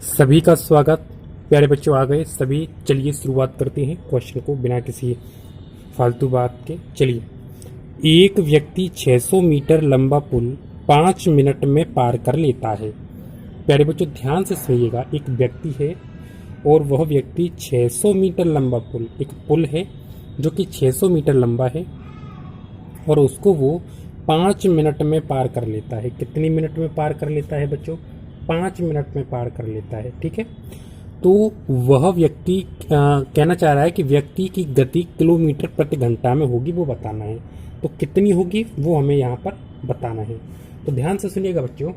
सभी का स्वागत। प्यारे बच्चों आ गए सभी। चलिए शुरुआत करते हैं क्वेश्चन को बिना किसी फालतू बात के। चलिए, एक व्यक्ति 600 मीटर लंबा पुल 5 मिनट में पार कर लेता है। प्यारे बच्चों ध्यान से सुनिएगा, एक व्यक्ति है और वह व्यक्ति 600 मीटर लंबा पुल, एक पुल है जो कि 600 मीटर लंबा है और उसको वो 5 मिनट में पार कर लेता है। कितनी मिनट में पार कर लेता है बच्चों? 5 मिनट में पार कर लेता है। ठीक है, तो वह व्यक्ति कहना चाह रहा है कि व्यक्ति की गति किलोमीटर प्रति घंटा में होगी, वो बताना है। तो कितनी होगी वो हमें यहाँ पर बताना है। तो ध्यान से सुनिएगा बच्चों।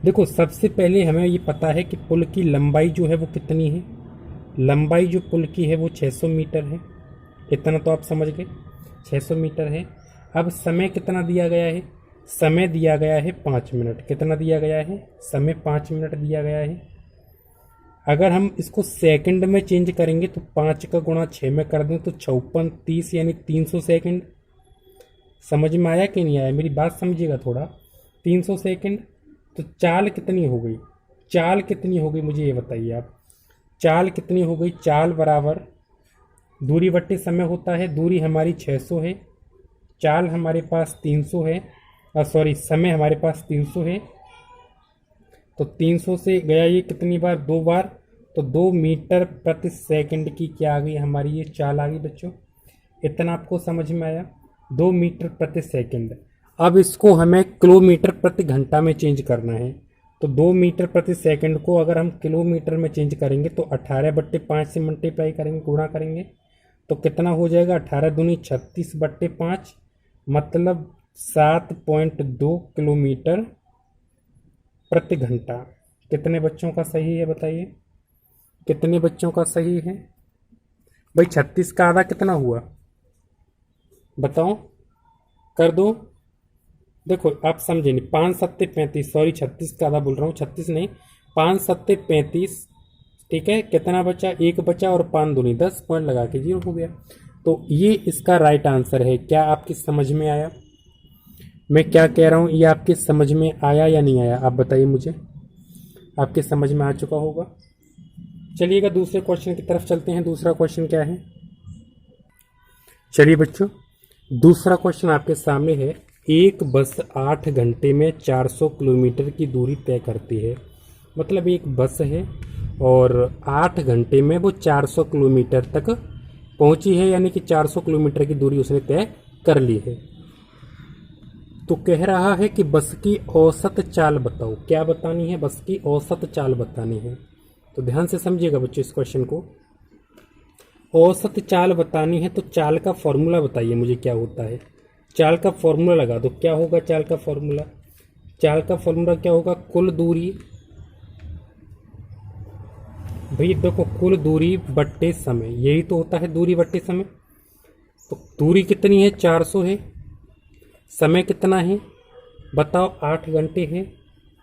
देखो, सबसे पहले हमें ये पता है कि पुल की लंबाई जो है वो कितनी है। लंबाई जो पुल की है वो 600 मीटर है। इतना तो आप समझ गए, 600 मीटर है। अब समय कितना दिया गया है? समय दिया गया है 5 मिनट। कितना दिया गया है? समय 5 मिनट दिया गया है। अगर हम इसको सेकंड में चेंज करेंगे तो 5 का गुणा 6 में कर दें तो 56 30 यानी 300 सेकंड। समझ में आया कि नहीं आया? मेरी बात समझिएगा थोड़ा। 300 सेकंड। तो चाल कितनी हो गई? चाल कितनी हो गई मुझे ये बताइए आप। चाल कितनी हो गई? चाल बराबर दूरी बट्टे समय होता है। दूरी हमारी 600 है, चाल हमारे पास 300 है, सॉरी समय हमारे पास 300 है। तो 300 से गया ये कितनी बार? 2 बार। तो 2 मीटर प्रति सेकंड की क्या आ गई हमारी? ये चाल आ गई बच्चों। इतना आपको समझ में आया? 2 मीटर प्रति सेकंड। अब इसको हमें किलोमीटर प्रति घंटा में चेंज करना है। तो 2 मीटर प्रति सेकंड को अगर हम किलोमीटर में चेंज करेंगे तो 18/5 से मल्टीप्लाई करेंगे, गुणा करेंगे तो कितना हो जाएगा? 18 दूनी 36/5, मतलब 7.2 किलोमीटर प्रति घंटा। कितने बच्चों का सही है बताइए? कितने बच्चों का सही है भाई? 36 का आधा कितना हुआ बताओ, कर दो। देखो आप समझे नहीं। 5 सत्ते 35, सॉरी 36 का आधा बोल रहा हूँ, 36 नहीं, 5 सत्ते 35। ठीक है, कितना बचा? 1 बचा और 5 दूनी 10, पॉइंट लगा के 0 हो गया। तो ये इसका राइट आंसर है। क्या आपकी समझ में आया मैं क्या कह रहा हूँ? ये आपके समझ में आया या नहीं आया? आप बताइए मुझे। आपके समझ में आ चुका होगा। चलिएगा दूसरे क्वेश्चन की तरफ चलते हैं। दूसरा क्वेश्चन क्या है? चलिए बच्चों, दूसरा क्वेश्चन आपके सामने है। एक बस 8 घंटे में 400 किलोमीटर की दूरी तय करती है। मतलब एक बस है और 8 घंटे में वो 400 किलोमीटर तक पहुंची है, यानी कि 400 किलोमीटर की दूरी उसने तय कर ली है। तो कह रहा है कि बस की औसत चाल बताओ। क्या बतानी है? बस की औसत चाल बतानी है। तो ध्यान से समझिएगा बच्चों इस क्वेश्चन को। औसत चाल बतानी है तो चाल का फॉर्मूला बताइए मुझे क्या होता है। चाल का फॉर्मूला लगा दो। क्या होगा चाल का फॉर्मूला? चाल का फॉर्मूला क्या होगा? कुल दूरी। भाई देखो, कुल दूरी बट्टे समय, यही तो होता है दूरी बट्टे समय। तो दूरी कितनी है? 400 है। समय कितना है बताओ? 8 घंटे है।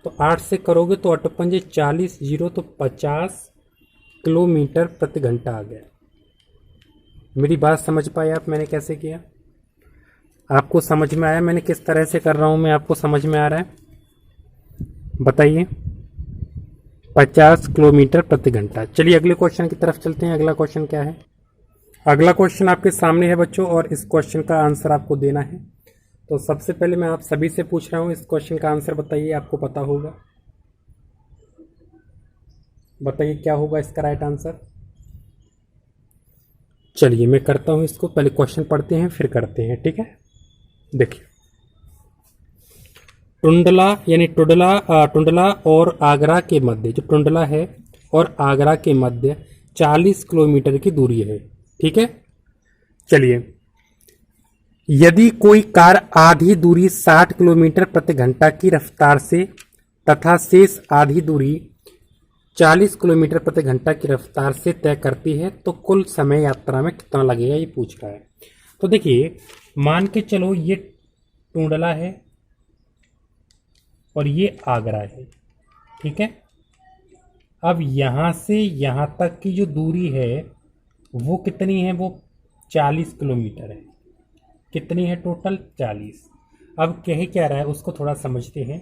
तो 8 से करोगे तो 8 पंजे 40, 0 तो 50 किलोमीटर प्रति घंटा आ गया। मेरी बात समझ पाए आप? मैंने कैसे किया? आपको समझ में आया मैंने किस तरह से कर रहा हूं? मैं आपको समझ में आ रहा है? बताइए। 50 किलोमीटर प्रति घंटा। चलिए अगले क्वेश्चन की तरफ चलते हैं। अगला क्वेश्चन क्या है? अगला क्वेश्चन आपके सामने है बच्चों और इस क्वेश्चन का आंसर आपको देना है। तो सबसे पहले मैं आप सभी से पूछ रहा हूं, इस क्वेश्चन का आंसर बताइए। आपको पता होगा, बताइए क्या होगा इसका राइट आंसर। चलिए मैं करता हूं इसको। पहले क्वेश्चन पढ़ते हैं फिर करते हैं, ठीक है? देखिए, टुंडला और आगरा के मध्य, जो टुंडला है और आगरा के मध्य 40 किलोमीटर की दूरी है। ठीक है, चलिए, यदि कोई कार आधी दूरी 60 किलोमीटर प्रति घंटा की रफ्तार से तथा शेष आधी दूरी 40 किलोमीटर प्रति घंटा की रफ्तार से तय करती है तो कुल समय यात्रा में कितना लगेगा, ये पूछ रहा है। तो देखिए, मान के चलो ये टुंडला है और ये आगरा है। ठीक है, अब यहां से यहां तक की जो दूरी है वो कितनी है? वो 40 किलोमीटर है। कितनी है टोटल? 40। अब कह क्या रहा है उसको थोड़ा समझते हैं।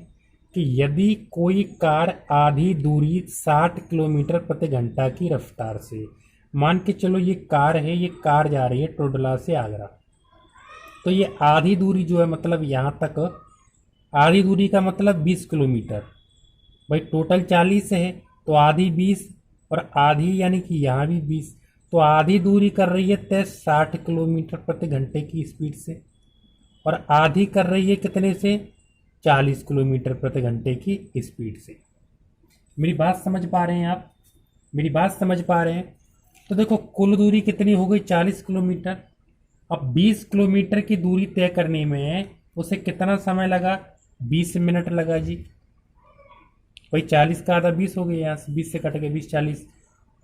कि यदि कोई कार आधी दूरी 60 किलोमीटर प्रति घंटा की रफ्तार से, मान के चलो ये कार है, ये कार जा रही है टोडला से आगरा, तो ये आधी दूरी जो है मतलब यहाँ तक आधी दूरी का मतलब 20 किलोमीटर, भाई टोटल 40 है तो आधी 20 और आधी यानी कि यहाँ भी 20, तो आधी दूरी कर रही है तय 60 किलोमीटर प्रति घंटे की स्पीड से और आधी कर रही है कितने से 40 किलोमीटर प्रति घंटे की स्पीड से। मेरी बात समझ पा रहे हैं आप? मेरी बात समझ पा रहे हैं? तो देखो कुल दूरी कितनी हो गई 40 किलोमीटर। अब 20 किलोमीटर की दूरी तय करने में उसे कितना समय लगा? 20 मिनट लगा जी। भाई 40 का आधा 20 हो गया, यहाँ से 20 से कट गए 20 40,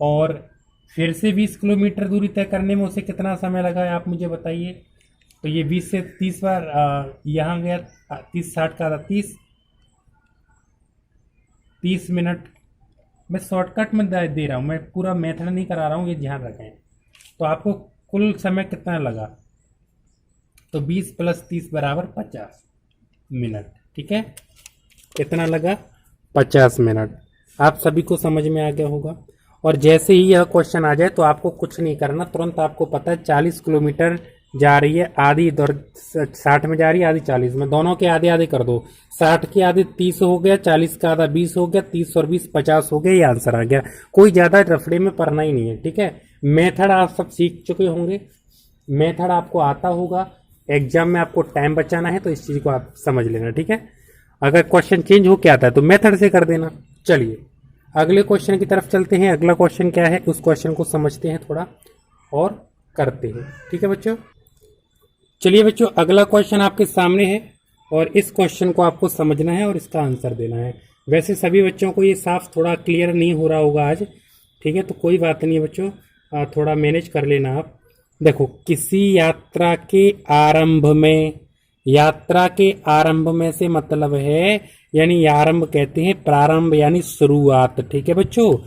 और फिर से 20 किलोमीटर दूरी तय करने में उसे कितना समय लगा है आप मुझे बताइए। तो ये 20 से 30 बार यहाँ गया 30 60 का आधा 30 मिनट। मैं शॉर्टकट में दे रहा हूँ, मैं पूरा मेथड नहीं करा रहा हूँ, ये ध्यान रखें। तो आपको कुल समय कितना लगा? तो 20 + 30 = 50 मिनट। ठीक है, कितना लगा? 50 मिनट। आप सभी को समझ में आ गया होगा। और जैसे ही यह क्वेश्चन आ जाए तो आपको कुछ नहीं करना, तुरंत आपको पता है 40 किलोमीटर जा रही है, आधी इधर 60 में जा रही है, आधी 40 में, दोनों के आधे आधे कर दो। 60 की आधी 30 हो गया, 40 का आधा 20 हो गया, 30 और 20 50 हो गया, ये आंसर आ गया। कोई ज़्यादा रफड़े में पढ़ना ही नहीं है। ठीक है, मेथड आप सब सीख चुके होंगे, मेथड आपको आता होगा, एग्जाम में आपको टाइम बचाना है तो इस चीज़ को आप समझ लेना। ठीक है, अगर क्वेश्चन चेंज हो के आता है तो मेथड से कर देना। चलिए अगले क्वेश्चन की तरफ चलते हैं। अगला क्वेश्चन क्या है उस क्वेश्चन को समझते हैं थोड़ा और करते हैं। ठीक है बच्चों, चलिए बच्चों अगला क्वेश्चन आपके सामने है और इस क्वेश्चन को आपको समझना है और इसका आंसर देना है। वैसे सभी बच्चों को ये साफ थोड़ा क्लियर नहीं हो रहा होगा आज, ठीक है, तो कोई बात नहीं है बच्चों, थोड़ा मैनेज कर लेना आप। देखो, किसी यात्रा के आरंभ में, यात्रा के आरंभ में से मतलब है यानी आरंभ कहते हैं प्रारंभ यानी शुरुआत। ठीक है बच्चों,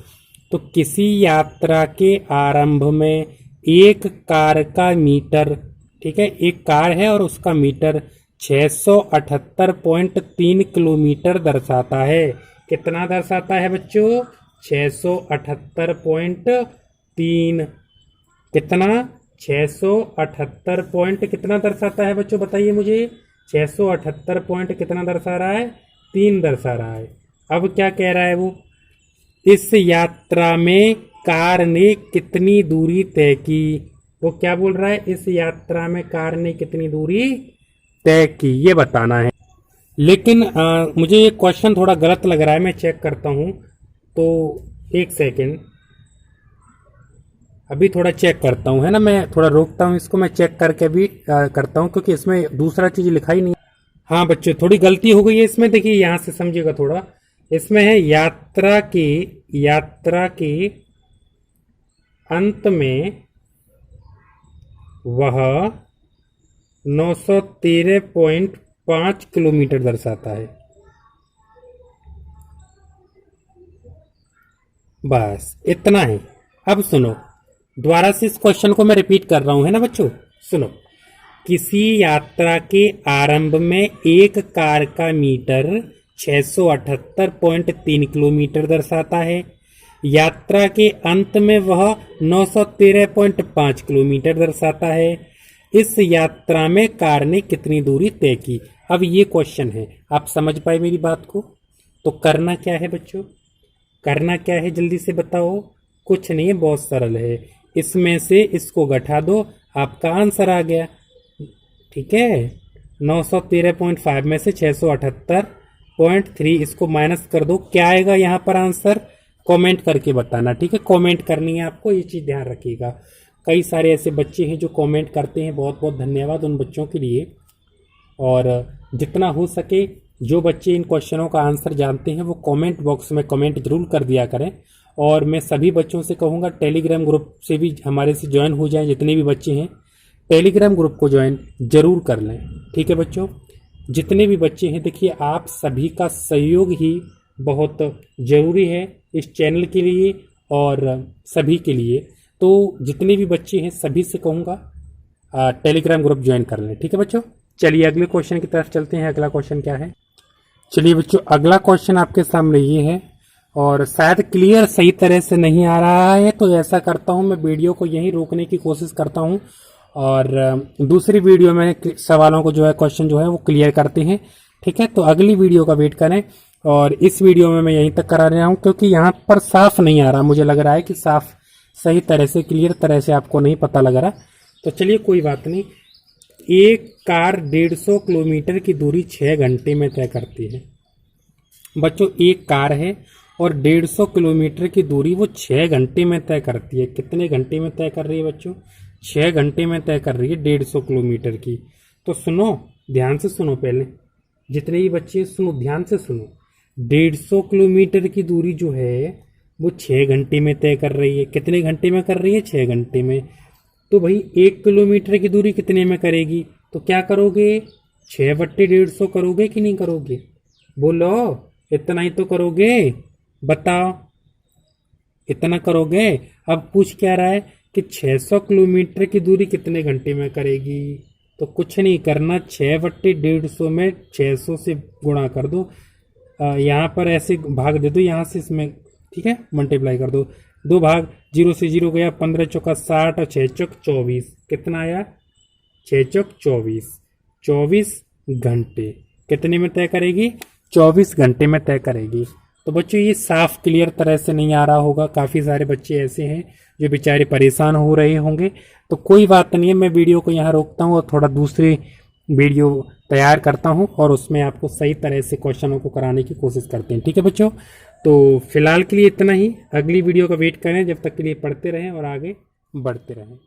तो किसी यात्रा के आरंभ में एक कार का मीटर, ठीक है, एक कार है और उसका मीटर 678.3 किलोमीटर दर्शाता है। कितना दर्शाता है बच्चों? 678.3। कितना? 678 पॉइंट कितना दर्शाता है बच्चों बताइए मुझे? 678 पॉइंट कितना दर्शा रहा है? 3 दर्शा रहा है। अब क्या कह रहा है वो? इस यात्रा में कार ने कितनी दूरी तय की? वो क्या बोल रहा है? इस यात्रा में कार ने कितनी दूरी तय की, ये बताना है। लेकिन मुझे ये क्वेश्चन थोड़ा गलत लग रहा है, मैं चेक करता हूँ। तो एक सेकेंड, अभी थोड़ा चेक करता हूँ, है ना, मैं थोड़ा रोकता हूँ इसको, मैं चेक करके भी करता हूँ क्योंकि इसमें दूसरा चीज़ लिखा ही नहीं। हाँ बच्चों, थोड़ी गलती हो गई है इसमें। देखिए यहाँ से समझिएगा थोड़ा, इसमें है यात्रा के अंत में वह 913.5 किलोमीटर दर्शाता है। बस इतना है। अब सुनो, दोबारा से इस क्वेश्चन को मैं रिपीट कर रहा हूं, है ना बच्चों, सुनो। किसी यात्रा के आरंभ में एक कार का मीटर 678.3 किलोमीटर दर्शाता है। यात्रा के अंत में वह 913.5 किलोमीटर दर्शाता है। इस यात्रा में कार ने कितनी दूरी तय की? अब ये क्वेश्चन है, आप समझ पाए मेरी बात को? तो करना क्या है बच्चों, करना क्या है जल्दी से बताओ? कुछ नहीं है, बहुत सरल है। इसमें से इसको घटा दो, आपका आंसर आ गया। ठीक है, 913.5 में से 678.3 इसको माइनस कर दो, क्या आएगा यहाँ पर आंसर? कमेंट करके बताना। ठीक है, कमेंट करनी है आपको, ये चीज़ ध्यान रखिएगा। कई सारे ऐसे बच्चे हैं जो कमेंट करते हैं, बहुत बहुत धन्यवाद उन बच्चों के लिए। और जितना हो सके जो बच्चे इन क्वेश्चनों का आंसर जानते हैं वो कमेंट बॉक्स में कमेंट जरूर कर दिया करें। और मैं सभी बच्चों से कहूँगा टेलीग्राम ग्रुप से भी हमारे से ज्वाइन हो जाएं, जितने भी बच्चे हैं टेलीग्राम ग्रुप को ज्वाइन जरूर कर लें। ठीक है बच्चों, जितने भी बच्चे हैं, देखिए आप सभी का सहयोग ही बहुत ज़रूरी है इस चैनल के लिए और सभी के लिए। तो जितने भी बच्चे हैं सभी से कहूँगा टेलीग्राम ग्रुप ज्वाइन कर लें। ठीक है बच्चों, चलिए अगले क्वेश्चन की तरफ चलते हैं। अगला क्वेश्चन क्या है? चलिए बच्चों, अगला क्वेश्चन आपके सामने ये है और शायद क्लियर सही तरह से नहीं आ रहा है, तो ऐसा करता हूँ मैं वीडियो को यहीं रोकने की कोशिश करता हूँ और दूसरी वीडियो में सवालों को जो है क्वेश्चन जो है वो क्लियर करते हैं। ठीक है, तो अगली वीडियो का वेट करें और इस वीडियो में मैं यहीं तक करा रहा हूँ क्योंकि यहाँ पर साफ नहीं आ रहा, मुझे लग रहा है कि साफ सही तरह से क्लियर तरह से आपको नहीं पता लग रहा। तो चलिए कोई बात नहीं। एक कार 150 किलोमीटर की दूरी 6 घंटे में तय करती है। बच्चों, एक कार है और 150 किलोमीटर की दूरी वो 6 घंटे में तय करती है। कितने घंटे में तय कर रही है बच्चों? 6 घंटे में तय कर रही है 150 किलोमीटर की। तो सुनो, ध्यान से सुनो, पहले जितने भी बच्चे सुनो, ध्यान से सुनो। 150 किलोमीटर की दूरी जो है वो 6 घंटे में तय कर रही है। कितने घंटे में कर रही है? 6 घंटे में। तो भाई 1 किलोमीटर की दूरी कितने में करेगी? तो क्या करोगे? 6/150 करोगे कि नहीं करोगे? बोलो, इतना ही तो करोगे, बताओ, इतना करोगे? अब पूछ क्या रहा है कि 600 किलोमीटर की दूरी कितने घंटे में करेगी? तो कुछ नहीं करना, 6/150 में 600 से गुणा कर दो, यहाँ पर ऐसे भाग दे दो यहाँ से इसमें, ठीक है, मल्टीप्लाई कर दो। 2 भाग, 0 से 0 गया, 15 चौका 60 और 6 चौक 24। कितना आया? 6 चौक 24। 24 घंटे कितने में तय करेगी? 24 घंटे में तय करेगी। तो बच्चों, ये साफ क्लियर तरह से नहीं आ रहा होगा, काफ़ी सारे बच्चे ऐसे हैं जो बेचारे परेशान हो रहे होंगे। तो कोई बात नहीं है, मैं वीडियो को यहाँ रोकता हूँ और थोड़ा दूसरी वीडियो तैयार करता हूँ और उसमें आपको सही तरह से क्वेश्चनों को कराने की कोशिश करते हैं। ठीक है बच्चों, तो फिलहाल के लिए इतना ही। अगली वीडियो का वेट करें, जब तक के लिए पढ़ते रहें और आगे बढ़ते रहें।